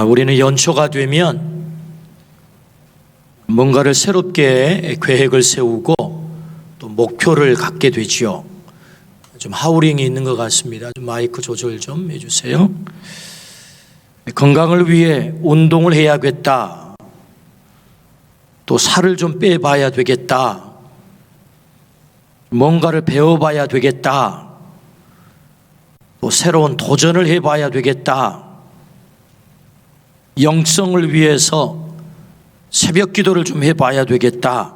우리는 연초가 되면 뭔가를 새롭게 계획을 세우고 또 목표를 갖게 되지요. 좀 하우링이 있는 것 같습니다. 좀 마이크 조절 좀 해주세요. 건강을 위해 운동을 해야겠다. 또 살을 좀 빼봐야 되겠다. 뭔가를 배워봐야 되겠다. 또 새로운 도전을 해봐야 되겠다. 영성을 위해서 새벽 기도를 좀 해봐야 되겠다.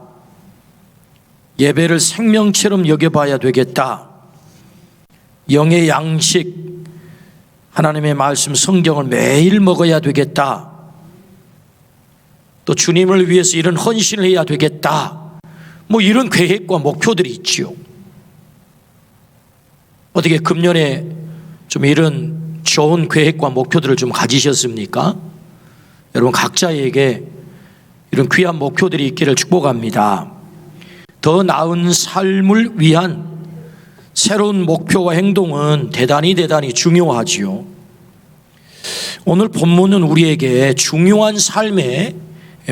예배를 생명처럼 여겨봐야 되겠다. 영의 양식, 하나님의 말씀 성경을 매일 먹어야 되겠다. 또 주님을 위해서 이런 헌신을 해야 되겠다. 뭐 이런 계획과 목표들이 있지요. 어떻게 금년에 좀 이런 좋은 계획과 목표들을 좀 가지셨습니까? 여러분 각자에게 이런 귀한 목표들이 있기를 축복합니다. 더 나은 삶을 위한 새로운 목표와 행동은 대단히 중요하지요. 오늘 본문은 우리에게 중요한 삶의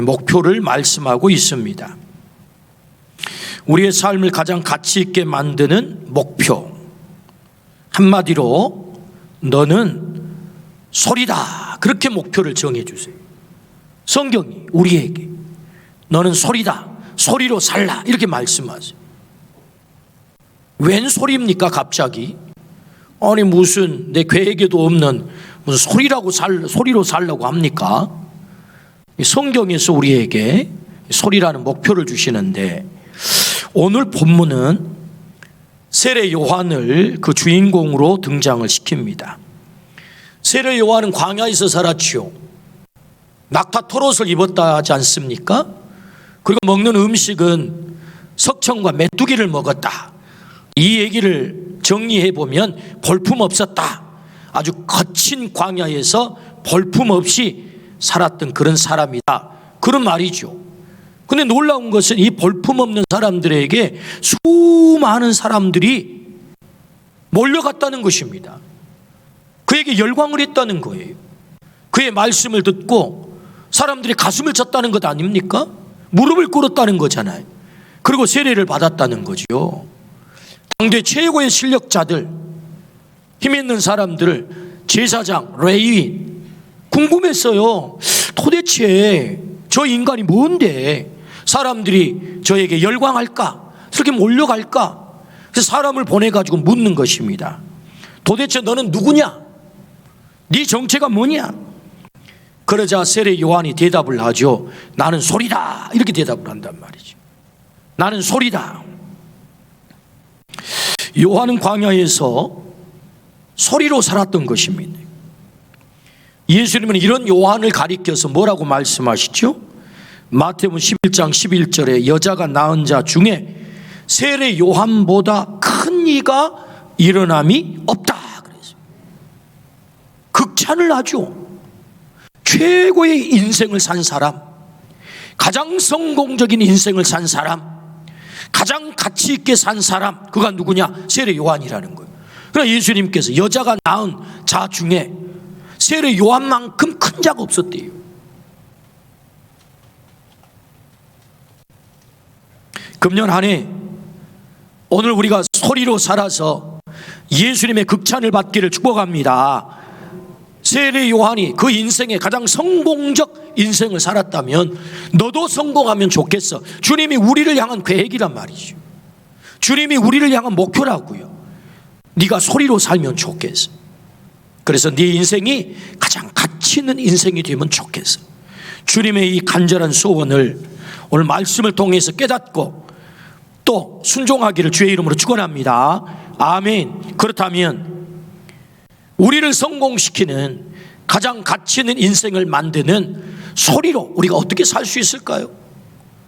목표를 말씀하고 있습니다. 우리의 삶을 가장 가치 있게 만드는 목표, 한마디로 너는 소리다, 그렇게 목표를 정해주세요. 성경이 우리에게 너는 소리다, 소리로 살라, 이렇게 말씀하세요. 웬 소리입니까 갑자기? 아니 무슨 내 계획에도 없는 무슨 소리로 살라고 합니까? 성경에서 우리에게 소리라는 목표를 주시는데, 오늘 본문은 세례 요한을 그 주인공으로 등장을 시킵니다. 세례 요한은 광야에서 살았지요. 낙타 털옷을 입었다 하지 않습니까? 그리고 먹는 음식은 석청과 메뚜기를 먹었다. 이 얘기를 정리해 보면 볼품 없었다. 아주 거친 광야에서 볼품 없이 살았던 그런 사람이다, 그런 말이죠. 근데 놀라운 것은 이 볼품 없는 사람들에게 수많은 사람들이 몰려갔다는 것입니다. 그에게 열광을 했다는 거예요. 그의 말씀을 듣고 사람들이 가슴을 쳤다는 것 아닙니까? 무릎을 꿇었다는 거잖아요. 그리고 세례를 받았다는 거죠. 당대 최고의 실력자들, 힘 있는 사람들, 제사장, 레위인 궁금했어요. 도대체 저 인간이 뭔데 사람들이 저에게 열광할까? 저렇게 몰려갈까? 그래서 사람을 보내가지고 묻는 것입니다. 도대체 너는 누구냐? 네 정체가 뭐냐? 그러자 세례 요한이 대답을 하죠. 나는 소리다, 이렇게 대답을 한단 말이죠. 나는 소리다. 요한은 광야에서 소리로 살았던 것입니다. 예수님은 이런 요한을 가리켜서 뭐라고 말씀하시죠? 마태복음 11장 11절에 여자가 낳은 자 중에 세례 요한보다 큰 이가 일어남이 없다 그랬어요. 극찬을 하죠. 최고의 인생을 산 사람, 가장 성공적인 인생을 산 사람, 가장 가치 있게 산 사람, 그가 누구냐? 세례 요한이라는 거예요. 그러나 예수님께서 여자가 낳은 자 중에 세례 요한만큼 큰 자가 없었대요. 금년 한 해 오늘 우리가 소리로 살아서 예수님의 극찬을 받기를 축복합니다. 세례 요한이 그 인생의 가장 성공적 인생을 살았다면 너도 성공하면 좋겠어. 주님이 우리를 향한 계획이란 말이죠. 주님이 우리를 향한 목표라고요. 네가 소리로 살면 좋겠어. 그래서 네 인생이 가장 가치 있는 인생이 되면 좋겠어. 주님의 이 간절한 소원을 오늘 말씀을 통해서 깨닫고 또 순종하기를 주의 이름으로 축원합니다. 아멘. 그렇다면 우리를 성공시키는 가장 가치 있는 인생을 만드는 소리로 우리가 어떻게 살 수 있을까요?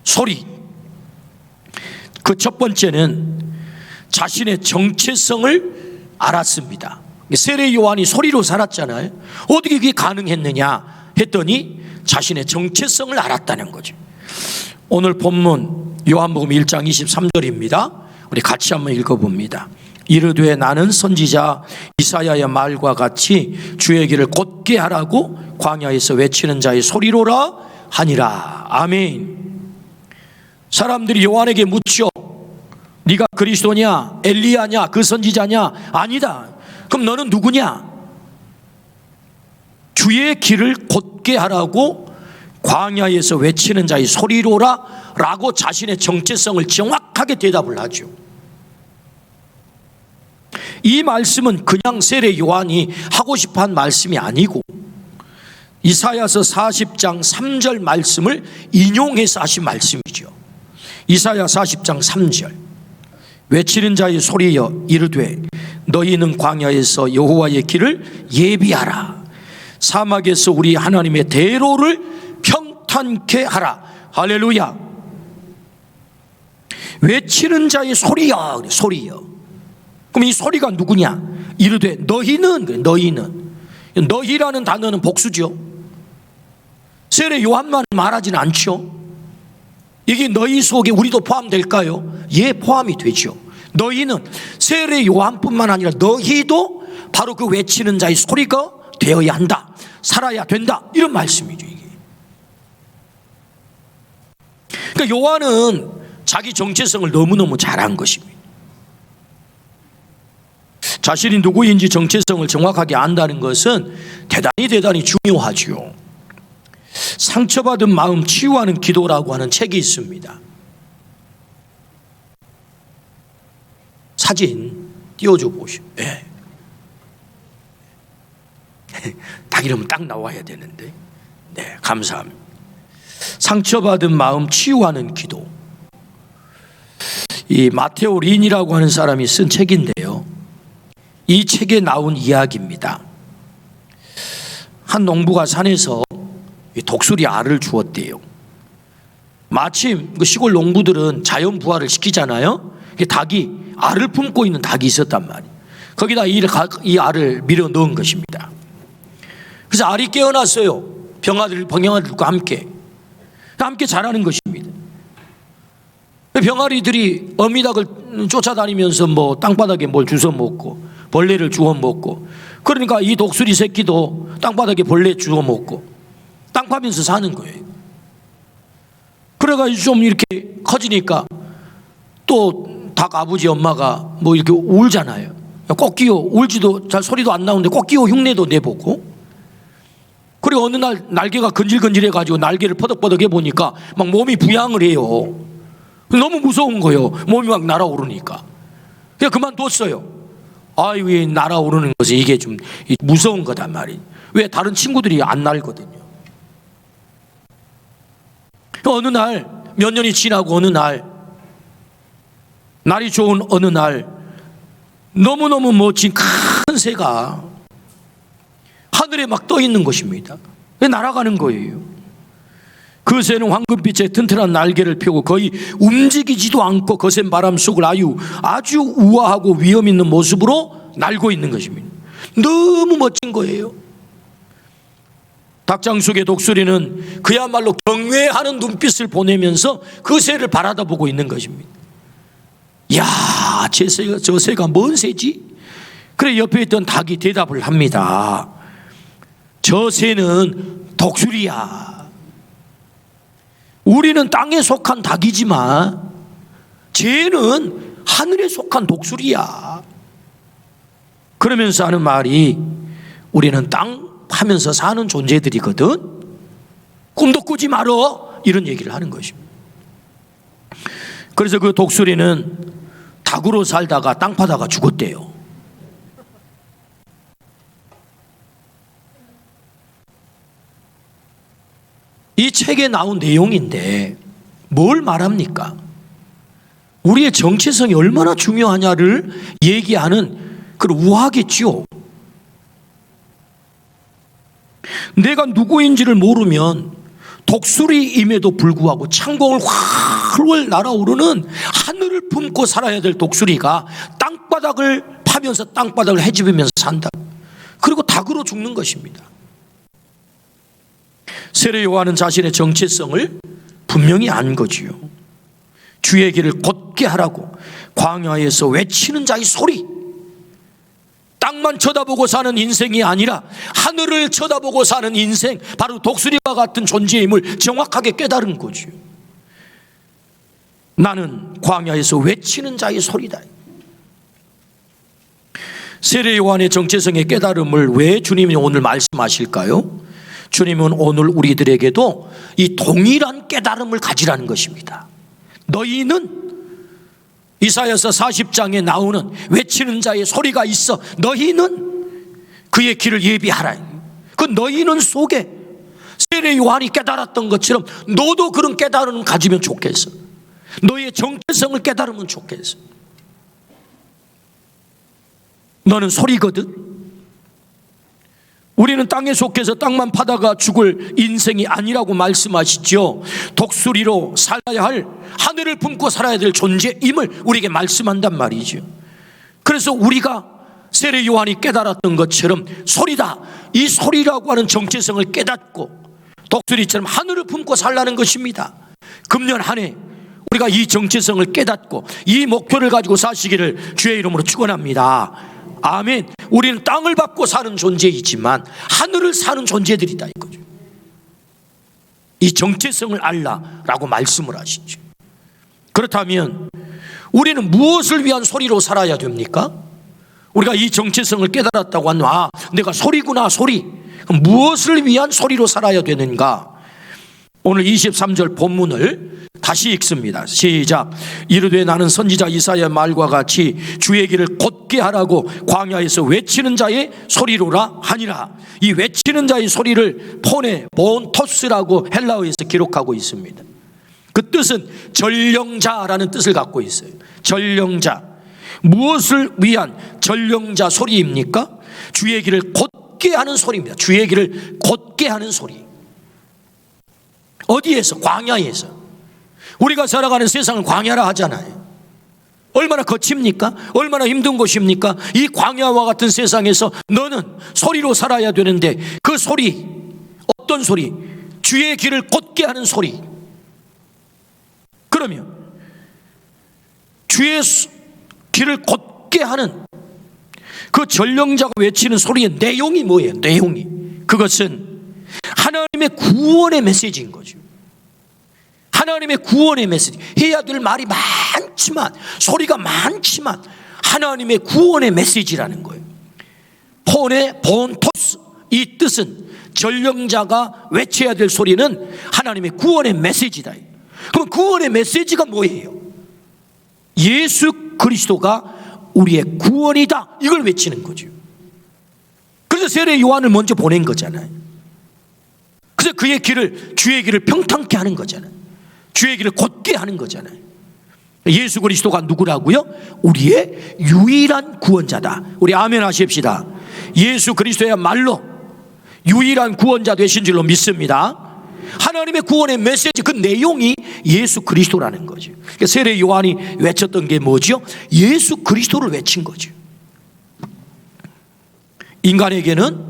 소리. 그 첫 번째는 자신의 정체성을 알았습니다. 세례 요한이 소리로 살았잖아요. 어떻게 그게 가능했느냐 했더니 자신의 정체성을 알았다는 거죠. 오늘 본문 요한복음 1장 23절입니다. 우리 같이 한번 읽어봅니다. 이르되 나는 선지자 이사야의 말과 같이 주의 길을 곧게 하라고 광야에서 외치는 자의 소리로라 하니라. 아멘. 사람들이 요한에게 묻죠. 네가 그리스도냐, 엘리야냐, 그 선지자냐? 아니다. 그럼 너는 누구냐? 주의 길을 곧게 하라고 광야에서 외치는 자의 소리로라 라고 자신의 정체성을 정확하게 대답을 하죠. 이 말씀은 그냥 세례 요한이 하고 싶어한 말씀이 아니고 이사야서 40장 3절 말씀을 인용해서 하신 말씀이죠. 이사야 40장 3절 외치는 자의 소리여 이르되 너희는 광야에서 여호와의 길을 예비하라. 사막에서 우리 하나님의 대로를 평탄케 하라. 할렐루야. 외치는 자의 소리여, 소리여. 그럼 이 소리가 누구냐? 이르되 너희는, 너희라는 단어는 복수죠. 세례 요한만 말하지는 않죠. 이게 너희 속에 우리도 포함될까요? 예, 포함이 되죠. 너희는 세례 요한뿐만 아니라 너희도 바로 그 외치는 자의 소리가 되어야 한다. 살아야 된다. 이런 말씀이죠, 이게. 그러니까 요한은 자기 정체성을 너무너무 잘한 것입니다. 자신이 누구인지 정체성을 정확하게 안다는 것은 대단히 중요하죠. 상처받은 마음 치유하는 기도라고 하는 책이 있습니다. 사진 띄워줘 보시오. 네. 딱 이러면 딱 나와야 되는데. 네, 감사합니다. 상처받은 마음 치유하는 기도. 이 마테오 린이라고 하는 사람이 쓴 책인데요. 이 책에 나온 이야기입니다. 한 농부가 산에서 독수리 알을 주었대요. 마침 그 시골 농부들은 자연 부화를 시키잖아요. 닭이 알을 품고 있는 닭이 있었단 말이에요. 거기다 이 알을 밀어 넣은 것입니다. 그래서 알이 깨어났어요. 병아리들과 함께 자라는 것입니다. 병아리들이 어미닭을 쫓아다니면서 뭐 땅바닥에 뭘 주워 먹고 벌레를 주워 먹고, 그러니까 이 독수리 새끼도 땅바닥에 벌레 주워 먹고 땅 파면서 사는 거예요. 그래가지고 좀 이렇게 커지니까 또 닭 아버지 엄마가 뭐 이렇게 울잖아요. 꼭 끼워, 울지도 잘 소리도 안 나오는데 꼭 끼워 흉내도 내보고. 그리고 어느 날 날개가 건질건질해가지고 날개를 퍼덕퍼덕 해보니까 막 몸이 부양을 해요. 너무 무서운 거예요. 몸이 막 날아오르니까. 그냥 그만뒀어요. 아이, 왜 날아오르는 것이 이게 좀 무서운 거단 말이에요. 왜 다른 친구들이 안 날거든요. 어느 날, 몇 년이 지나고 어느 날, 날이 좋은 어느 날, 너무너무 멋진 큰 새가 하늘에 막 떠 있는 것입니다. 날아가는 거예요. 그 새는 황금빛의 튼튼한 날개를 펴고 거의 움직이지도 않고 거센 바람 속을 아주 우아하고 위험 있는 모습으로 날고 있는 것입니다. 너무 멋진 거예요. 닭장 속의 독수리는 그야말로 경외하는 눈빛을 보내면서 그 새를 바라다보고 있는 것입니다. 야, 저 새가 뭔 새지? 그래 옆에 있던 닭이 대답을 합니다. 저 새는 독수리야. 우리는 땅에 속한 닭이지만 쟤는 하늘에 속한 독수리야. 그러면서 하는 말이, 우리는 땅 파면서 사는 존재들이거든. 꿈도 꾸지 말어. 이런 얘기를 하는 것입니다. 그래서 그 독수리는 닭으로 살다가 땅 파다가 죽었대요. 이 책에 나온 내용인데 뭘 말합니까? 우리의 정체성이 얼마나 중요하냐를 얘기하는 그런 우화겠지요. 내가 누구인지를 모르면 독수리임에도 불구하고 창공을 활활 날아오르는 하늘을 품고 살아야 될 독수리가 땅바닥을 파면서 땅바닥을 헤집으면서 산다. 그리고 닭으로 죽는 것입니다. 세례 요한은 자신의 정체성을 분명히 안 거지요. 주의 길을 곧게 하라고 광야에서 외치는 자의 소리. 땅만 쳐다보고 사는 인생이 아니라 하늘을 쳐다보고 사는 인생, 바로 독수리와 같은 존재임을 정확하게 깨달은 거죠. 나는 광야에서 외치는 자의 소리다. 세례 요한의 정체성의 깨달음을 왜 주님이 오늘 말씀하실까요? 주님은 오늘 우리들에게도 이 동일한 깨달음을 가지라는 것입니다. 너희는, 이사야서 40장에 나오는 외치는 자의 소리가 있어, 너희는 그의 길을 예비하라. 그 너희는 속에 세례 요한이 깨달았던 것처럼 너도 그런 깨달음을 가지면 좋겠어. 너의 정체성을 깨달으면 좋겠어. 너는 소리거든. 우리는 땅에 속해서 땅만 파다가 죽을 인생이 아니라고 말씀하시죠. 독수리로 살아야 할, 하늘을 품고 살아야 될 존재임을 우리에게 말씀한단 말이죠. 그래서 우리가 세례 요한이 깨달았던 것처럼 소리다, 이 소리라고 하는 정체성을 깨닫고 독수리처럼 하늘을 품고 살라는 것입니다. 금년 한 해 우리가 이 정체성을 깨닫고 이 목표를 가지고 사시기를 주의 이름으로 축원합니다. 아멘. 우리는 땅을 밟고 사는 존재이지만 하늘을 사는 존재들이다 이거죠. 이 정체성을 알라라고 말씀을 하시죠. 그렇다면 우리는 무엇을 위한 소리로 살아야 됩니까? 우리가 이 정체성을 깨달았다고 하면 내가 소리구나, 소리. 그럼 무엇을 위한 소리로 살아야 되는가? 오늘 23절 본문을 다시 읽습니다. 시작. 이르되 나는 선지자 이사야의 말과 같이 주의 길을 곧게 하라고 광야에서 외치는 자의 소리로라 하니라. 이 외치는 자의 소리를 폰에 본토스라고 헬라어에서 기록하고 있습니다. 그 뜻은 전령자라는 뜻을 갖고 있어요. 전령자. 무엇을 위한 전령자 소리입니까? 주의 길을 곧게 하는 소리입니다. 주의 길을 곧게 하는 소리. 어디에서? 광야에서. 우리가 살아가는 세상은 광야라 하잖아요. 얼마나 거칩니까? 얼마나 힘든 곳입니까? 이 광야와 같은 세상에서 너는 소리로 살아야 되는데, 그 소리, 어떤 소리? 주의 길을 곧게 하는 소리. 그러면 주의 길을 곧게 하는 그 전령자가 외치는 소리의 내용이 뭐예요? 내용이, 그것은 하나님의 구원의 메시지인 거죠. 하나님의 구원의 메시지. 해야 될 말이 많지만, 소리가 많지만 하나님의 구원의 메시지라는 거예요. 폰의 본토스, 이 뜻은 전령자가 외쳐야 될 소리는 하나님의 구원의 메시지다. 그럼 구원의 메시지가 뭐예요? 예수 그리스도가 우리의 구원이다, 이걸 외치는 거죠. 그래서 세례 요한을 먼저 보낸 거잖아요. 그래서 그의 길을, 주의 길을 평탄케 하는 거잖아요. 주의 길을 곧게 하는 거잖아요. 예수 그리스도가 누구라고요? 우리의 유일한 구원자다. 우리 아멘 하십시다. 예수 그리스도야말로 유일한 구원자 되신 줄로 믿습니다. 하나님의 구원의 메시지, 그 내용이 예수 그리스도라는 거죠. 세례 요한이 외쳤던 게 뭐죠? 예수 그리스도를 외친 거죠. 인간에게는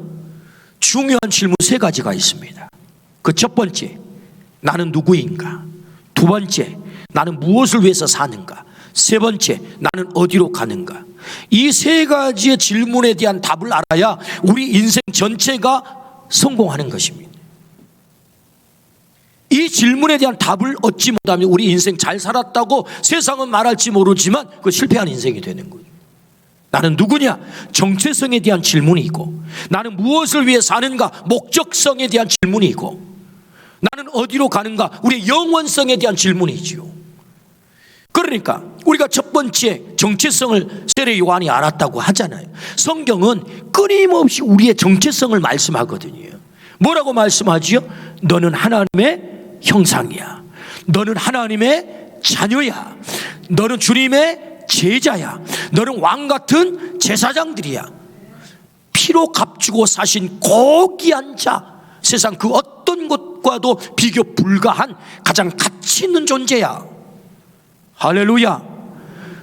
중요한 질문 세 가지가 있습니다. 그 첫 번째, 나는 누구인가? 두 번째, 나는 무엇을 위해서 사는가? 세 번째, 나는 어디로 가는가? 이 세 가지의 질문에 대한 답을 알아야 우리 인생 전체가 성공하는 것입니다. 이 질문에 대한 답을 얻지 못하면 우리 인생 잘 살았다고 세상은 말할지 모르지만 그 실패한 인생이 되는 거예요. 나는 누구냐? 정체성에 대한 질문이 있고, 나는 무엇을 위해 사는가? 목적성에 대한 질문이 있고, 나는 어디로 가는가? 우리의 영원성에 대한 질문이지요. 그러니까 우리가 첫 번째 정체성을 세례 요한이 알았다고 하잖아요. 성경은 끊임없이 우리의 정체성을 말씀하거든요. 뭐라고 말씀하지요? 너는 하나님의 형상이야. 너는 하나님의 자녀야. 너는 주님의 제자야. 너는 왕같은 제사장들이야. 피로 값주고 사신 고귀한 자, 세상 그 어떤 것과도 비교 불가한 가장 가치 있는 존재야. 할렐루야.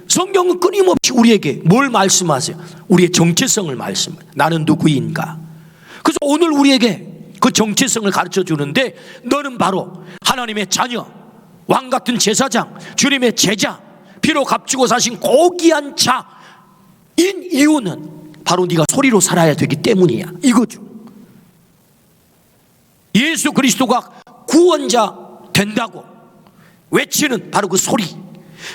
성경은 끊임없이 우리에게 뭘 말씀하세요? 우리의 정체성을 말씀해요. 나는 누구인가? 그래서 오늘 우리에게 그 정체성을 가르쳐 주는데, 너는 바로 하나님의 자녀, 왕같은 제사장, 주님의 제자, 피로 값주고 사신 고귀한 자인 이유는 바로 네가 소리로 살아야 되기 때문이야, 이거죠. 예수 그리스도가 구원자 된다고 외치는 바로 그 소리,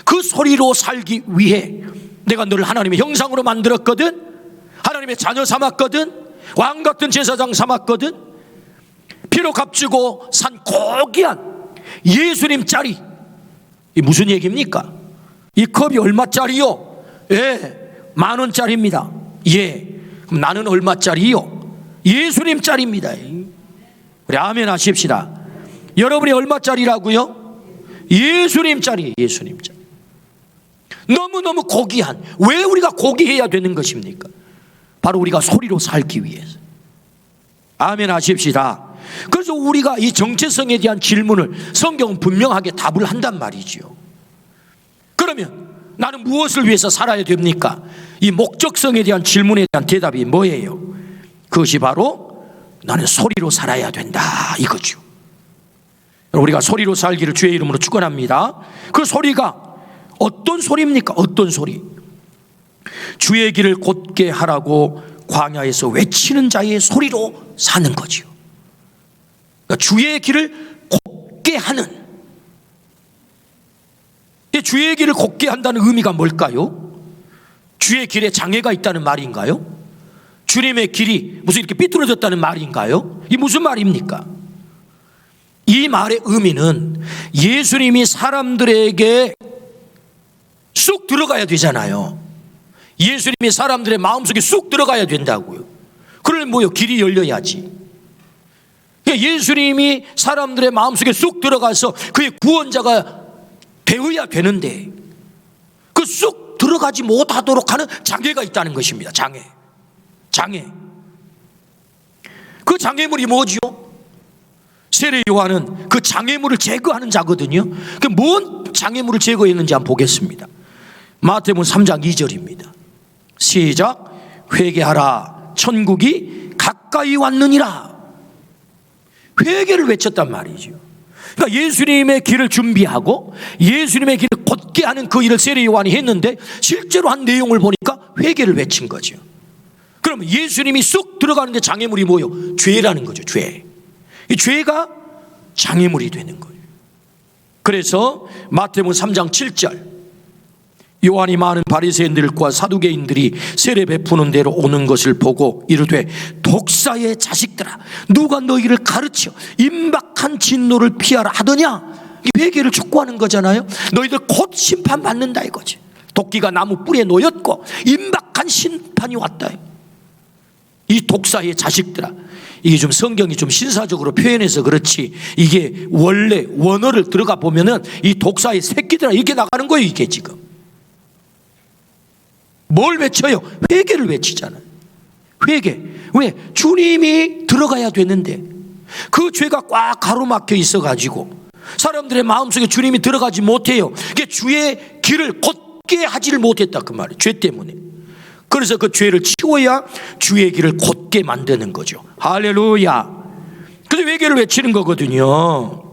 그 소리로 살기 위해 내가 너를 하나님의 형상으로 만들었거든, 하나님의 자녀 삼았거든, 왕같은 제사장 삼았거든. 피로 값주고 산 고귀한 예수님 짜리. 이 무슨 얘기입니까? 이 컵이 얼마짜리요? 예, 10,000원짜리입니다. 예, 그럼 나는 얼마짜리요? 예수님 짜리입니다. 우리 아멘 하십시다. 여러분이 얼마짜리라고요? 예수님 짜리, 예수님 짜리. 너무너무 고귀한, 왜 우리가 고귀해야 되는 것입니까? 바로 우리가 소리로 살기 위해서. 아멘 하십시다. 그래서 우리가 이 정체성에 대한 질문을 성경은 분명하게 답을 한단 말이죠. 그러면 나는 무엇을 위해서 살아야 됩니까? 이 목적성에 대한 질문에 대한 대답이 뭐예요? 그것이 바로 나는 소리로 살아야 된다, 이거죠. 우리가 소리로 살기를 주의 이름으로 축원합니다. 그 소리가 어떤 소리입니까? 어떤 소리? 주의 길을 곧게 하라고 광야에서 외치는 자의 소리로 사는 거죠. 그러니까 주의 길을 곧게 하는, 주의 길을 곧게 한다는 의미가 뭘까요? 주의 길에 장애가 있다는 말인가요? 주님의 길이 무슨 이렇게 삐뚤어졌다는 말인가요? 이 무슨 말입니까? 이 말의 의미는 예수님이 사람들에게 쑥 들어가야 되잖아요. 예수님이 사람들의 마음속에 쑥 들어가야 된다고요. 그러면 뭐요? 길이 열려야지. 예수님이 사람들의 마음속에 쑥 들어가서 그의 구원자가 되어야 되는데 그 쑥 들어가지 못하도록 하는 장애가 있다는 것입니다. 장애. 그 장애물이 뭐지요? 세례 요한은 그 장애물을 제거하는 자거든요. 그 뭔 장애물을 제거했는지 한번 보겠습니다. 마태복음 3장 2절입니다. 시작. 회개하라, 천국이 가까이 왔느니라. 회개를 외쳤단 말이죠. 그러니까 예수님의 길을 준비하고 예수님의 길을 곧게 하는 그 일을 세례 요한이 했는데 실제로 한 내용을 보니까 회개를 외친 거죠. 그러면 예수님이 쑥 들어가는데 장애물이 뭐요? 죄라는 거죠. 죄. 이 죄가 장애물이 되는 거예요. 그래서 마태복음 3장 7절, 요한이 많은 바리새인들과 사두개인들이 세례 베푸는 데로 오는 것을 보고 이르되 독사의 자식들아, 누가 너희를 가르쳐 임박한 진노를 피하라 하더냐. 이 회개를 촉구하는 거잖아요. 너희들 곧 심판받는다 이거지. 도끼가 나무 뿌리에 놓였고 임박한 심판이 왔다. 이 독사의 자식들아, 이게 좀 성경이 좀 신사적으로 표현해서 그렇지, 이게 원래 원어를 들어가 보면은 이 독사의 새끼들아 이렇게 나가는 거예요. 이게 지금 뭘 외쳐요? 회개를 외치잖아요. 회개. 왜? 주님이 들어가야 되는데 그 죄가 꽉 가로막혀 있어가지고 사람들의 마음속에 주님이 들어가지 못해요. 이게 주의 길을 곧게 하지를 못했다 그 말이에요. 죄 때문에. 그래서 그 죄를 치워야 주의 길을 곧게 만드는 거죠. 할렐루야. 그래서 회개를 외치는 거거든요.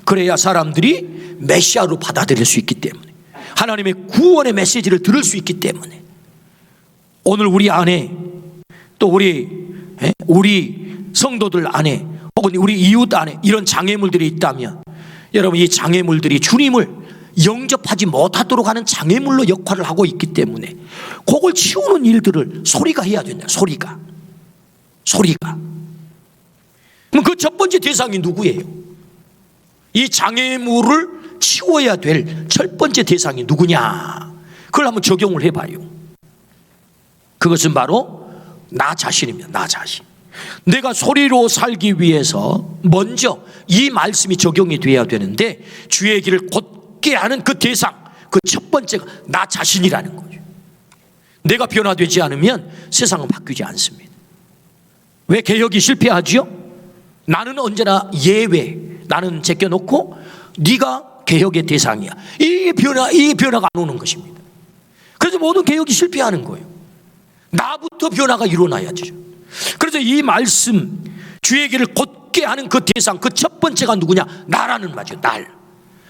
그래야 사람들이 메시아로 받아들일 수 있기 때문에, 하나님의 구원의 메시지를 들을 수 있기 때문에. 오늘 우리 안에 또 우리 성도들 안에 혹은 우리 이웃 안에 이런 장애물들이 있다면, 여러분 이 장애물들이 주님을 영접하지 못하도록 하는 장애물로 역할을 하고 있기 때문에 그걸 치우는 일들을 소리가 해야 된다. 소리가. 그럼 그 첫 번째 대상이 누구예요? 이 장애물을 치워야 될 첫 번째 대상이 누구냐? 그걸 한번 적용을 해봐요. 그것은 바로 나 자신입니다. 나 자신. 내가 소리로 살기 위해서 먼저 이 말씀이 적용이 돼야 되는데, 주의 길을 곧게 하는 그 대상, 그 첫 번째가 나 자신이라는 거죠. 내가 변화되지 않으면 세상은 바뀌지 않습니다. 왜 개혁이 실패하죠? 나는 언제나 예외, 나는 제껴놓고 네가 개혁의 대상이야. 이 변화가 안 오는 것입니다. 그래서 모든 개혁이 실패하는 거예요. 나부터 변화가 일어나야죠. 그래서 이 말씀, 주의 길을 곧게 하는 그 대상, 그 첫 번째가 누구냐? 나라는 말이죠. 날.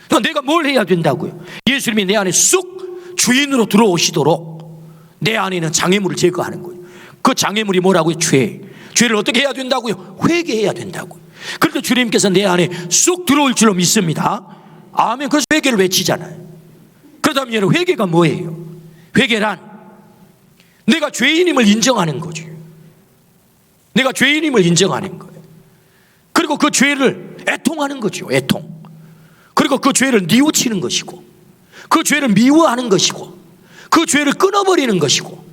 그러니까 내가 뭘 해야 된다고요? 예수님이 내 안에 쑥 주인으로 들어오시도록 내 안에는 장애물을 제거하는 거예요. 그 장애물이 뭐라고요? 죄를 어떻게 해야 된다고요? 회개해야 된다고요. 그런데 주님께서 내 안에 쑥 들어올 줄로 믿습니다. 아멘. 그래서 회개를 외치잖아요. 그렇다면 회개가 뭐예요? 회개란 내가 죄인임을 인정하는 거죠. 내가 죄인임을 인정하는 거예요. 그리고 그 죄를 애통하는 거죠. 애통. 그리고 그 죄를 뉘우치는 것이고, 그 죄를 미워하는 것이고, 그 죄를 끊어버리는 것이고,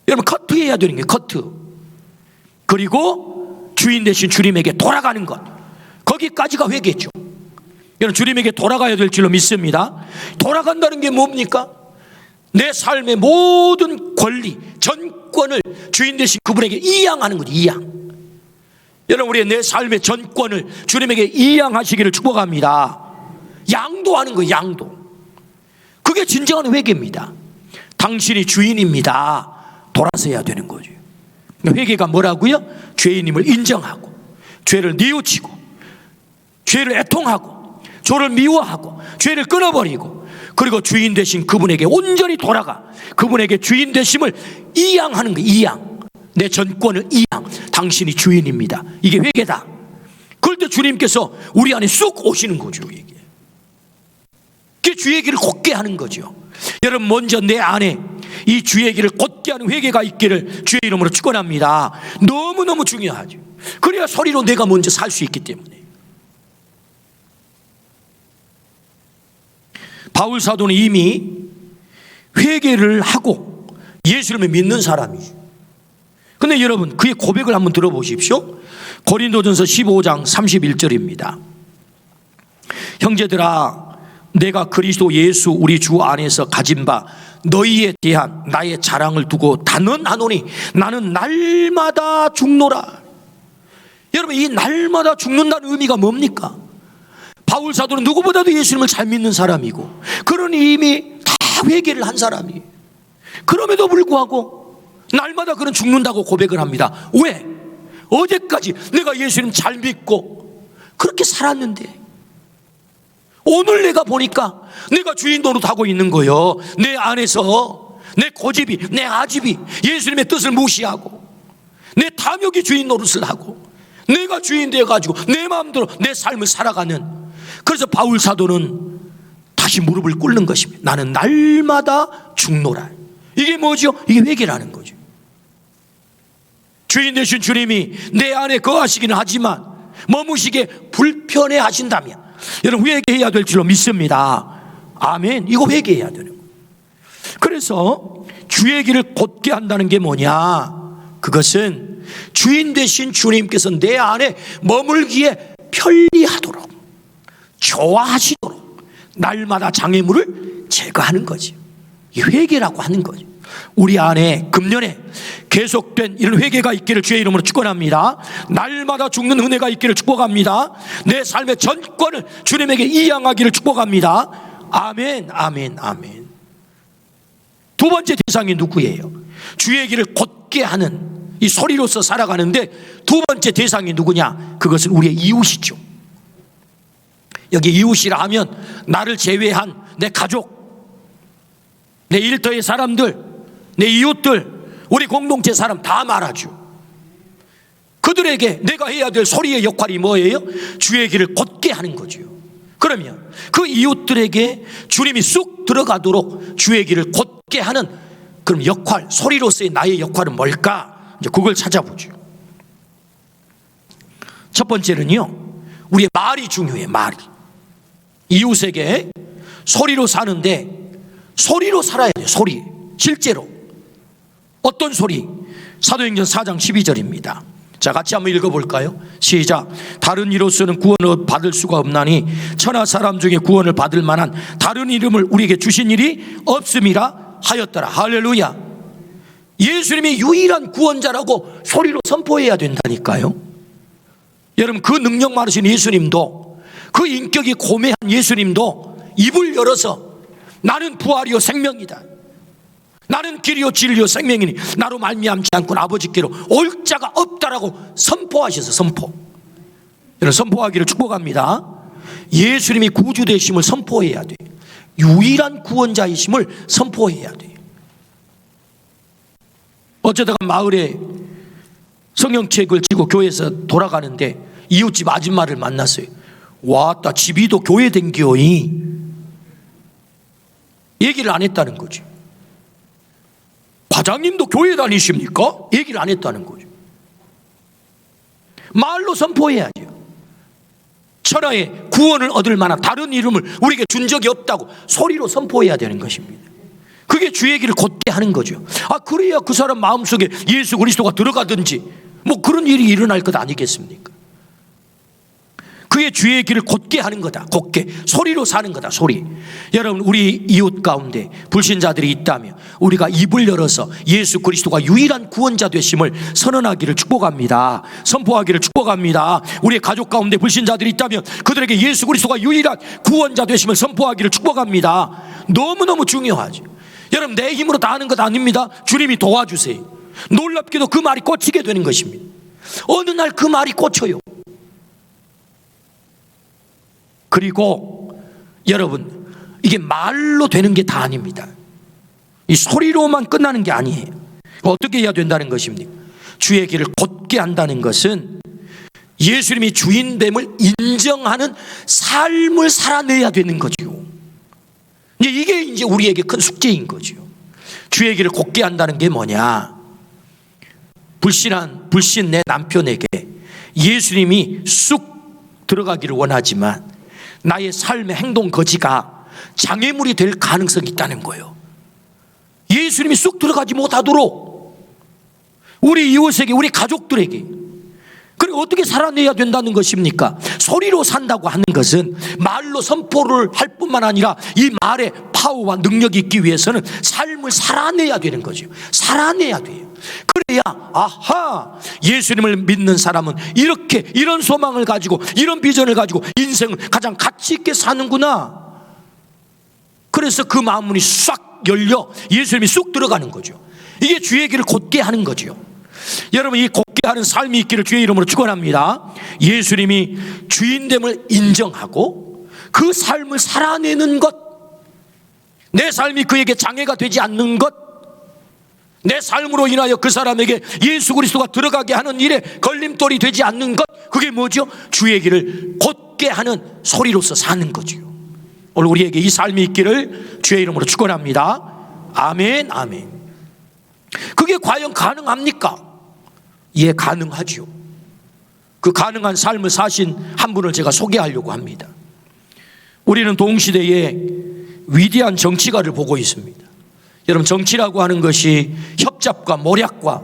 여러분 커트해야 되는 게 커트. 그리고 주인 되신 주님에게 돌아가는 것, 거기까지가 회개죠. 여러분 주님에게 돌아가야 될 줄로 믿습니다. 돌아간다는 게 뭡니까? 내 삶의 모든 권리, 전권을 주인 되신 그분에게 이양하는 거죠. 이양. 여러분 우리의 내 삶의 전권을 주님에게 이양하시기를 축복합니다. 양도하는 거예요. 양도. 그게 진정한 회개입니다. 당신이 주인입니다. 돌아서야 되는 거죠. 회개가 뭐라고요? 죄인임을 인정하고, 죄를 뉘우치고, 죄를 애통하고, 죄를 미워하고, 죄를 끊어버리고, 그리고 주인 되신 그분에게 온전히 돌아가 그분에게 주인 되심을 이양하는 거예요. 이양. 내 전권을 이양. 당신이 주인입니다. 이게 회개다. 그럴 때 주님께서 우리 안에 쑥 오시는 거죠. 이게 주의 길을 곧게 하는 거죠. 여러분 먼저 내 안에 이 주의 길을 곧게 하는 회개가 있기를 주의 이름으로 축원합니다. 너무너무 중요하죠. 그래야 소리로 내가 먼저 살 수 있기 때문에. 바울 사도는 이미 회개를 하고 예수님을 믿는 사람이죠. 근데 여러분 그의 고백을 한번 들어보십시오. 고린도전서 15장 31절입니다. 형제들아, 내가 그리스도 예수 우리 주 안에서 가진 바 너희에 대한 나의 자랑을 두고 단언하노니 나는 날마다 죽노라. 여러분 이 날마다 죽는다는 의미가 뭡니까? 바울 사도는 누구보다도 예수님을 잘 믿는 사람이고, 그러니 이미 다 회개를 한 사람이에요. 그럼에도 불구하고 날마다 그런 죽는다고 고백을 합니다. 왜? 어제까지 내가 예수님 잘 믿고 그렇게 살았는데 오늘 내가 보니까 내가 주인 노릇하고 있는 거예요. 내 안에서 내 고집이, 내 아집이 예수님의 뜻을 무시하고 내 탐욕이 주인 노릇을 하고 내가 주인 되어가지고 내 마음대로 내 삶을 살아가는. 그래서 바울 사도는 다시 무릎을 꿇는 것입니다. 나는 날마다 죽노라. 이게 뭐죠? 이게 회개라는 거죠. 주인 되신 주님이 내 안에 거하시기는 하지만 머무시게 불편해 하신다면 여러분 회개해야 될 줄로 믿습니다. 아멘. 이거 회개해야 되는 거예요. 그래서 주의 길을 곧게 한다는 게 뭐냐? 그것은 주인 되신 주님께서 내 안에 머물기에 편리하도록, 좋아하시도록 날마다 장애물을 제거하는 거지. 이 회개라고 하는 거죠. 우리 안에 금년에 계속된 이런 회개가 있기를 주의 이름으로 축원합니다. 날마다 죽는 은혜가 있기를 축복합니다. 내 삶의 전권을 주님에게 이양하기를 축복합니다. 아멘, 아멘, 아멘. 두 번째 대상이 누구예요? 주의 길을 곧게 하는 이 소리로서 살아가는데 두 번째 대상이 누구냐? 그것은 우리의 이웃이죠. 여기 이웃이라 하면 나를 제외한 내 가족, 내 일터의 사람들, 내 이웃들, 우리 공동체 사람 다 말하죠. 그들에게 내가 해야 될 소리의 역할이 뭐예요? 주의 길을 곧게 하는 거죠. 그러면 그 이웃들에게 주님이 쑥 들어가도록 주의 길을 곧게 하는 그럼 역할, 소리로서의 나의 역할은 뭘까? 이제 그걸 찾아보죠. 첫 번째는요, 우리의 말이 중요해요. 말이. 이웃에게 소리로 사는데 소리로 살아야 돼요. 소리. 실제로 어떤 소리? 사도행전 4장 12절입니다. 자, 같이 한번 읽어볼까요? 시작. 다른 이로서는 구원을 받을 수가 없나니 천하 사람 중에 구원을 받을 만한 다른 이름을 우리에게 주신 일이 없음이라 하였더라. 할렐루야. 예수님이 유일한 구원자라고 소리로 선포해야 된다니까요. 여러분 그 능력 많으신 예수님도, 그 인격이 고매한 예수님도 입을 열어서 나는 부활이요 생명이다, 나는 길이요 진리요 생명이니 나로 말미암지 않고는 아버지께로 올 자가 없다라고 선포하셔서 선포. 여러분 선포하기를 축복합니다. 예수님이 구주 되심을 선포해야 돼. 유일한 구원자이심을 선포해야 돼. 어쩌다가 마을에 성경책을 지고 교회에서 돌아가는데 이웃집 아줌마를 만났어요. 왔다, 집이도 교회 댕겨이. 얘기를 안 했다는 거죠. 과장님도 교회 다니십니까? 얘기를 안 했다는 거죠. 말로 선포해야죠. 천하에 구원을 얻을 만한 다른 이름을 우리에게 준 적이 없다고 소리로 선포해야 되는 것입니다. 그게 주의 길을 곧게 하는 거죠. 그래야 그 사람 마음속에 예수 그리스도가 들어가든지 뭐 그런 일이 일어날 것 아니겠습니까? 그게 주의 길을 곧게 하는 거다. 곧게 소리로 사는 거다. 소리. 여러분, 우리 이웃 가운데 불신자들이 있다면 우리가 입을 열어서 예수 그리스도가 유일한 구원자 되심을 선언하기를 축복합니다. 선포하기를 축복합니다. 우리의 가족 가운데 불신자들이 있다면 그들에게 예수 그리스도가 유일한 구원자 되심을 선포하기를 축복합니다. 너무너무 중요하죠. 여러분, 내 힘으로 다 하는 것 아닙니다. 주님이 도와주세요. 놀랍게도 그 말이 꽂히게 되는 것입니다. 어느 날 그 말이 꽂혀요. 그리고 여러분, 이게 말로 되는 게 다 아닙니다. 이 소리로만 끝나는 게 아니에요. 어떻게 해야 된다는 것입니까? 주의 길을 곧게 한다는 것은 예수님이 주인됨을 인정하는 삶을 살아내야 되는 거죠. 이게 이제 우리에게 큰 숙제인 거죠. 주의 길을 곧게 한다는 게 뭐냐? 불신 내 남편에게 예수님이 쑥 들어가기를 원하지만 나의 삶의 행동 거지가 장애물이 될 가능성이 있다는 거예요. 예수님이 쑥 들어가지 못하도록 우리 이웃에게, 우리 가족들에게, 그리고 어떻게 살아내야 된다는 것입니까? 소리로 산다고 하는 것은 말로 선포를 할 뿐만 아니라 이 말의 파워와 능력이 있기 위해서는 삶을 살아내야 되는 거죠. 살아내야 돼요. 그래야 예수님을 믿는 사람은 이런 소망을 가지고, 이런 비전을 가지고 인생을 가장 가치 있게 사는구나. 그래서 그 마음문이 싹 열려 예수님이 쑥 들어가는 거죠. 이게 주의 길을 곧게 하는 거죠. 여러분, 이 곧게 하는 삶이 있기를 주의 이름으로 축원합니다. 예수님이 주인됨을 인정하고 그 삶을 살아내는 것, 내 삶이 그에게 장애가 되지 않는 것, 내 삶으로 인하여 그 사람에게 예수 그리스도가 들어가게 하는 일에 걸림돌이 되지 않는 것, 그게 뭐죠? 주의 길을 곧게 하는 소리로서 사는 거죠. 오늘 우리에게 이 삶이 있기를 주의 이름으로 축원합니다. 아멘, 아멘. 그게 과연 가능합니까? 예, 가능하죠. 그 가능한 삶을 사신 한 분을 제가 소개하려고 합니다. 우리는 동시대에 위대한 정치가를 보고 있습니다. 여러분, 정치라고 하는 것이 협잡과 모략과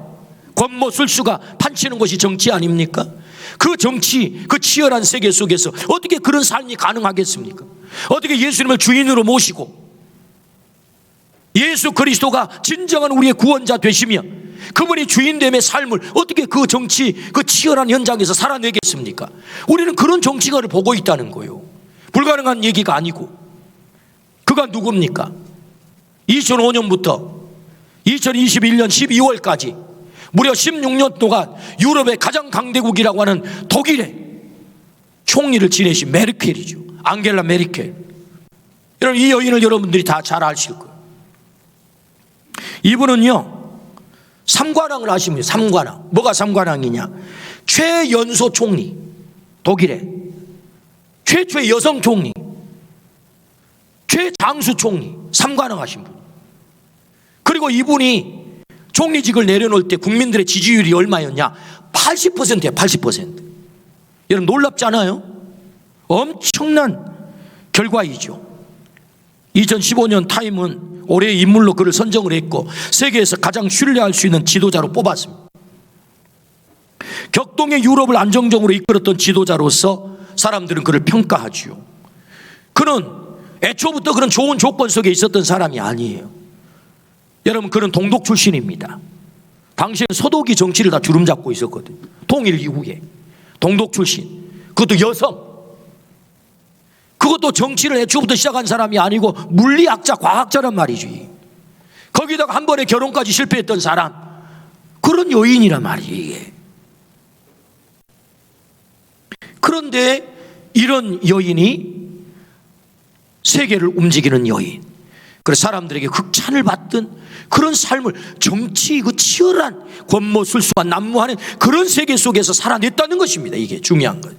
권모술수가 판치는 것이 정치 아닙니까? 그 정치, 그 치열한 세계 속에서 어떻게 그런 삶이 가능하겠습니까? 어떻게 예수님을 주인으로 모시고 예수 그리스도가 진정한 우리의 구원자 되시며 그분이 주인됨의 삶을 어떻게 그 정치, 그 치열한 현장에서 살아내겠습니까? 우리는 그런 정치가를 보고 있다는 거예요. 불가능한 얘기가 아니고. 그가 누굽니까? 2005년부터 2021년 12월까지 무려 16년 동안 유럽의 가장 강대국이라고 하는 독일의 총리를 지내신 메르켈이죠. 앙겔라 메르켈. 여러분, 이 여인을 여러분들이 다 잘 아실 거예요. 이분은요, 삼관왕을 아십니까? 삼관왕. 뭐가 삼관왕이냐? 최연소 총리, 독일의 최초의 여성 총리, 최장수 총리, 삼관왕 하신 분. 그리고 이분이 총리직을 내려놓을 때 국민들의 지지율이 얼마였냐? 80%예요. 80%. 여러분, 놀랍지 않아요? 엄청난 결과이죠. 2015년 타임은 올해의 인물로 그를 선정을 했고 세계에서 가장 신뢰할 수 있는 지도자로 뽑았습니다. 격동의 유럽을 안정적으로 이끌었던 지도자로서 사람들은 그를 평가하죠. 그는 애초부터 그런 좋은 조건 속에 있었던 사람이 아니에요. 여러분, 그는 동독 출신입니다. 당시엔 서독이 정치를 다 주름잡고 있었거든요. 통일 이후에 동독 출신, 그것도 여성, 그것도 정치를 애초부터 시작한 사람이 아니고 물리학자, 과학자란 말이지. 거기다가 한 번에 결혼까지 실패했던 사람, 그런 여인이란 말이에요. 그런데 이런 여인이 세계를 움직이는 여인, 그래서 사람들에게 극찬을 받던 그런 삶을, 정치 그 치열한 권모술수와 난무하는 그런 세계 속에서 살아냈다는 것입니다. 이게 중요한 거예요.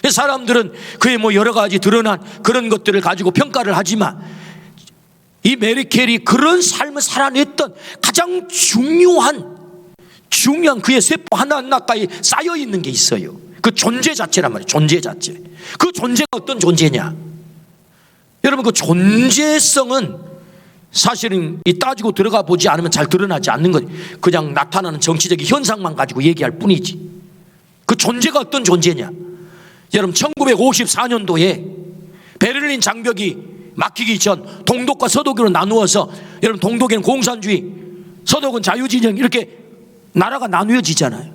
사람들은 그의 뭐 여러 가지 드러난 그런 것들을 가지고 평가를 하지만 이 메르켈이 그런 삶을 살아냈던 가장 중요한 그의 세포 하나하나가에 쌓여 있는 게 있어요. 그 존재 자체란 말이에요. 존재 자체. 그 존재가 어떤 존재냐? 여러분, 그 존재성은 사실은 따지고 들어가 보지 않으면 잘 드러나지 않는 거예요. 그냥 나타나는 정치적인 현상만 가지고 얘기할 뿐이지. 그 존재가 어떤 존재냐? 여러분, 1954년도에 베를린 장벽이 막히기 전 동독과 서독으로 나누어서, 여러분, 동독에는 공산주의, 서독은 자유진영, 이렇게 나라가 나누어지잖아요.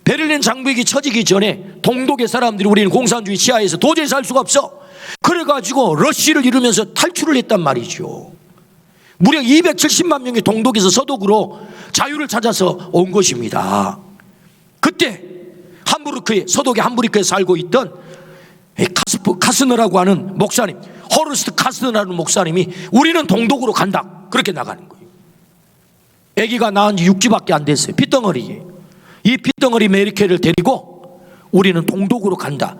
베를린 장벽이 쳐지기 전에 동독의 사람들이 우리는 공산주의 치하에서 도저히 살 수가 없어, 그래가지고 러시를 이루면서 탈출을 했단 말이죠. 무려 270만 명이 동독에서 서독으로 자유를 찾아서 온 것입니다. 그때 함부르크에, 서독의 함부르크에 살고 있던 카스너라고 하는 목사님, 호르스트 카스너라는 목사님이 우리는 동독으로 간다, 그렇게 나가는 거예요. 아기가 낳은 지 6주밖에 안 됐어요. 핏덩어리. 이 핏덩어리 메르켈을 데리고 우리는 동독으로 간다.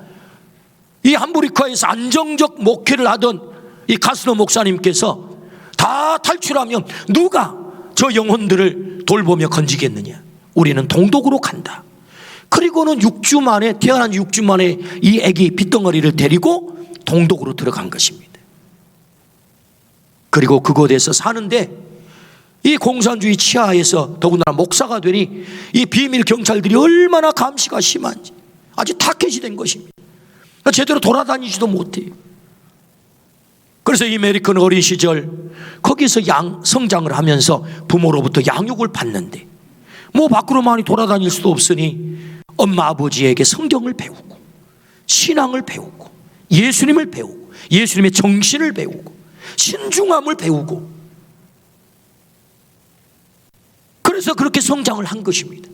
이 함부르크에서 안정적 목회를 하던 이 카스너 목사님께서 다 탈출하면 누가 저 영혼들을 돌보며 건지겠느냐? 우리는 동독으로 간다. 그리고는 6주 만에, 태어난 6주 만에 이 아기 핏덩어리를 데리고 동독으로 들어간 것입니다. 그리고 그곳에서 사는데 이 공산주의 치하에서 더군다나 목사가 되니 이 비밀 경찰들이 얼마나 감시가 심한지 아주 타켓이 된 것입니다. 제대로 돌아다니지도 못해요. 그래서 이 메르켈은 어린 시절 거기서 성장을 하면서 부모로부터 양육을 받는데 뭐 밖으로 많이 돌아다닐 수도 없으니 엄마 아버지에게 성경을 배우고 신앙을 배우고 예수님을 배우고 예수님의 정신을 배우고 신중함을 배우고, 그래서 그렇게 성장을 한 것입니다.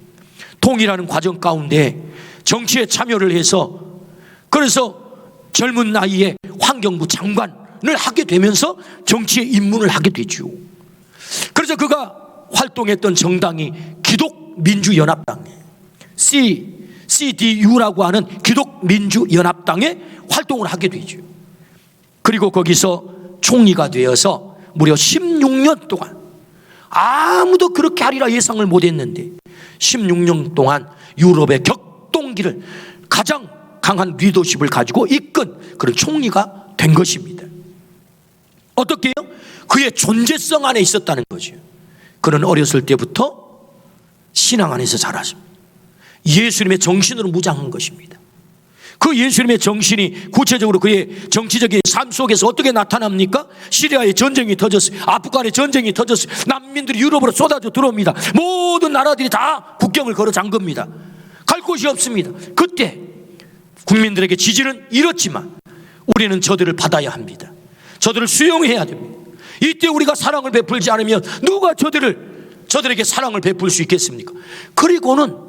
통일하는 과정 가운데 정치에 참여를 해서, 그래서 젊은 나이에 환경부 장관을 하게 되면서 정치에 입문을 하게 되죠. 그래서 그가 활동했던 정당이 기독민주연합당이에요. CDU라고 하는 기독민주연합당에 활동을 하게 되죠. 그리고 거기서 총리가 되어서 무려 16년 동안, 아무도 그렇게 하리라 예상을 못했는데 16년 동안 유럽의 격동기를 가장 강한 리더십을 가지고 이끈 그런 총리가 된 것입니다. 어떻게 해요? 그의 존재성 안에 있었다는 거죠. 그는 어렸을 때부터 신앙 안에서 자랐습니다. 예수님의 정신으로 무장한 것입니다. 그 예수님의 정신이 구체적으로 그의 정치적인 삶 속에서 어떻게 나타납니까? 시리아에 전쟁이 터졌어요. 아프간에 전쟁이 터졌어요. 난민들이 유럽으로 쏟아져 들어옵니다. 모든 나라들이 다 국경을 걸어 잠깁니다. 갈 곳이 없습니다. 그때 국민들에게 지지는 잃었지만 우리는 저들을 받아야 합니다. 저들을 수용해야 됩니다. 이때 우리가 사랑을 베풀지 않으면 누가 저들에게 사랑을 베풀 수 있겠습니까? 그리고는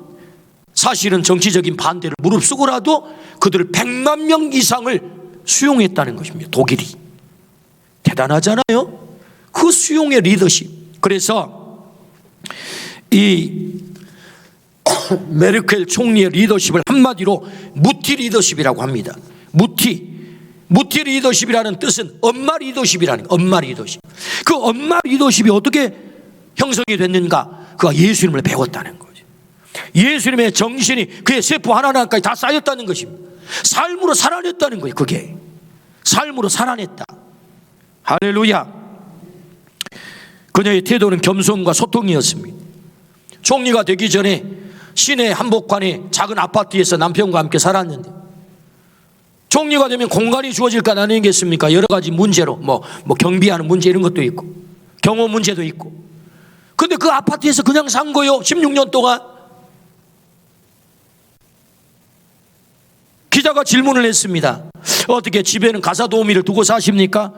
사실은 정치적인 반대를 무릅쓰고라도 그들을 100만 명 이상을 수용했다는 것입니다. 독일이. 대단하잖아요. 그 수용의 리더십. 그래서 이 메르켈 총리의 리더십을 한마디로 무티 리더십이라고 합니다. 무티 리더십이라는 뜻은 엄마 리더십이라는 거예요. 엄마 리더십. 그 엄마 리더십이 어떻게 형성이 됐는가? 그가 예수님을 배웠다는 거예요. 예수님의 정신이 그의 세포 하나하나까지 다 쌓였다는 것입니다. 삶으로 살아냈다는 거예요. 그게 삶으로 살아냈다. 할렐루야. 그녀의 태도는 겸손과 소통이었습니다. 총리가 되기 전에 시내 한복판의 작은 아파트에서 남편과 함께 살았는데, 총리가 되면 공간이 주어질까 나뉘겠습니까? 여러 가지 문제로 뭐 경비하는 문제 이런 것도 있고 경호 문제도 있고. 근데 그 아파트에서 그냥 산 거요. 16년 동안. 기자가 질문을 했습니다. 어떻게 집에는 가사도우미를 두고 사십니까?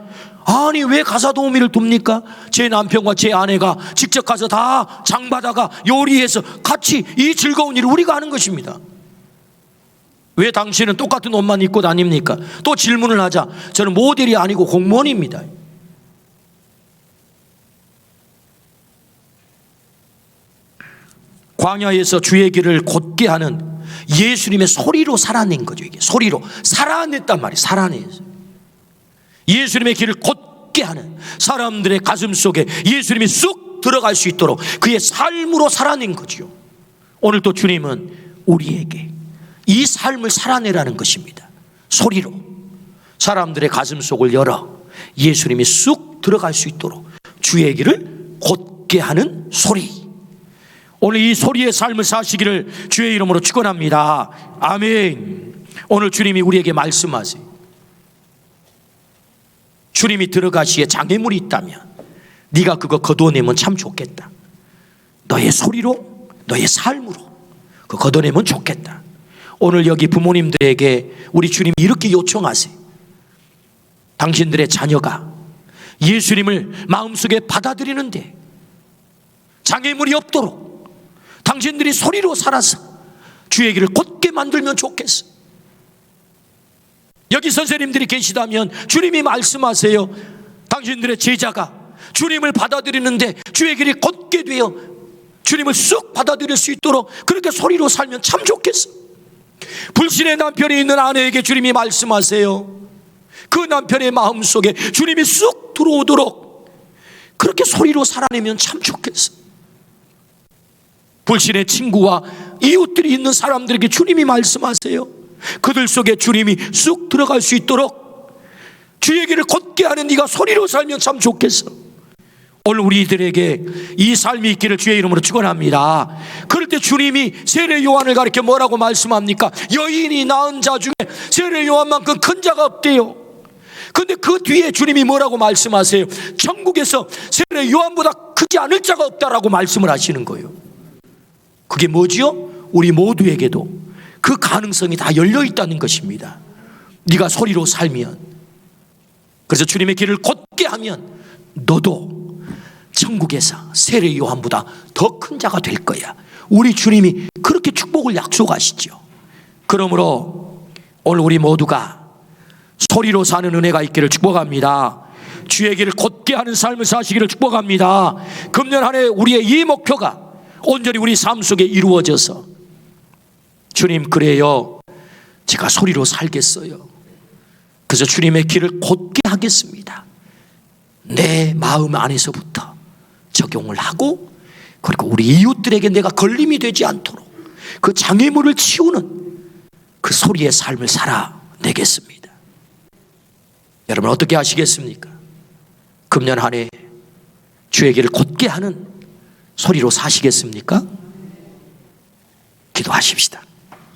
아니, 왜 가사도우미를 둡니까? 제 남편과 제 아내가 직접 가서 다 장바다가 요리해서 같이 이 즐거운 일을 우리가 하는 것입니다. 왜 당신은 똑같은 옷만 입고 다닙니까? 또 질문을 하자. 저는 모델이 아니고 공무원입니다. 광야에서 주의 길을 곧게 하는 예수님의 소리로 살아낸 거죠. 이게 소리로 살아냈단 말이에요. 살아냈어요. 예수님의 길을 곧게 하는, 사람들의 가슴 속에 예수님이 쑥 들어갈 수 있도록 그의 삶으로 살아낸 거죠. 오늘 또 주님은 우리에게 이 삶을 살아내라는 것입니다. 소리로 사람들의 가슴 속을 열어 예수님이 쑥 들어갈 수 있도록 주의 길을 곧게 하는 소리. 오늘 이 소리의 삶을 사시기를 주의 이름으로 축원합니다. 아멘. 오늘 주님이 우리에게 말씀하세요. 주님이 들어가시에 장애물이 있다면 네가 그거 거두어내면 참 좋겠다. 너의 소리로, 너의 삶으로 그거 거두어내면 좋겠다. 오늘 여기 부모님들에게 우리 주님이 이렇게 요청하세요. 당신들의 자녀가 예수님을 마음속에 받아들이는데 장애물이 없도록 당신들이 소리로 살아서 주의 길을 곧게 만들면 좋겠어. 여기 선생님들이 계시다면 주님이 말씀하세요. 당신들의 제자가 주님을 받아들이는데 주의 길이 곧게 되어 주님을 쑥 받아들일 수 있도록 그렇게 소리로 살면 참 좋겠어. 불신의 남편이 있는 아내에게 주님이 말씀하세요. 그 남편의 마음속에 주님이 쑥 들어오도록 그렇게 소리로 살아내면 참 좋겠어. 불신의 친구와 이웃들이 있는 사람들에게 주님이 말씀하세요. 그들 속에 주님이 쑥 들어갈 수 있도록 주의 길을 곧게 하는 네가 소리로 살면 참 좋겠어. 오늘 우리들에게 이 삶이 있기를 주의 이름으로 축원합니다. 그럴 때 주님이 세례 요한을 가리켜 뭐라고 말씀합니까? 여인이 낳은 자 중에 세례 요한만큼 큰 자가 없대요. 근데 그 뒤에 주님이 뭐라고 말씀하세요? 천국에서 세례 요한보다 크지 않을 자가 없다라고 말씀을 하시는 거예요. 그게 뭐지요? 우리 모두에게도 그 가능성이 다 열려 있다는 것입니다. 네가 소리로 살면, 그래서 주님의 길을 곧게 하면 너도 천국에서 세례 요한보다 더 큰 자가 될 거야. 우리 주님이 그렇게 축복을 약속하시죠. 그러므로 오늘 우리 모두가 소리로 사는 은혜가 있기를 축복합니다. 주의 길을 곧게 하는 삶을 사시기를 축복합니다. 금년 한 해 우리의 이 목표가 온전히 우리 삶 속에 이루어져서 주님, 그래요, 제가 소리로 살겠어요. 그래서 주님의 길을 곧게 하겠습니다. 내 마음 안에서부터 적용을 하고, 그리고 우리 이웃들에게 내가 걸림이 되지 않도록 그 장애물을 치우는 그 소리의 삶을 살아내겠습니다. 여러분 어떻게 하시겠습니까? 금년 한 해 주의 길을 곧게 하는 소리로 사시겠습니까? 기도하십시다.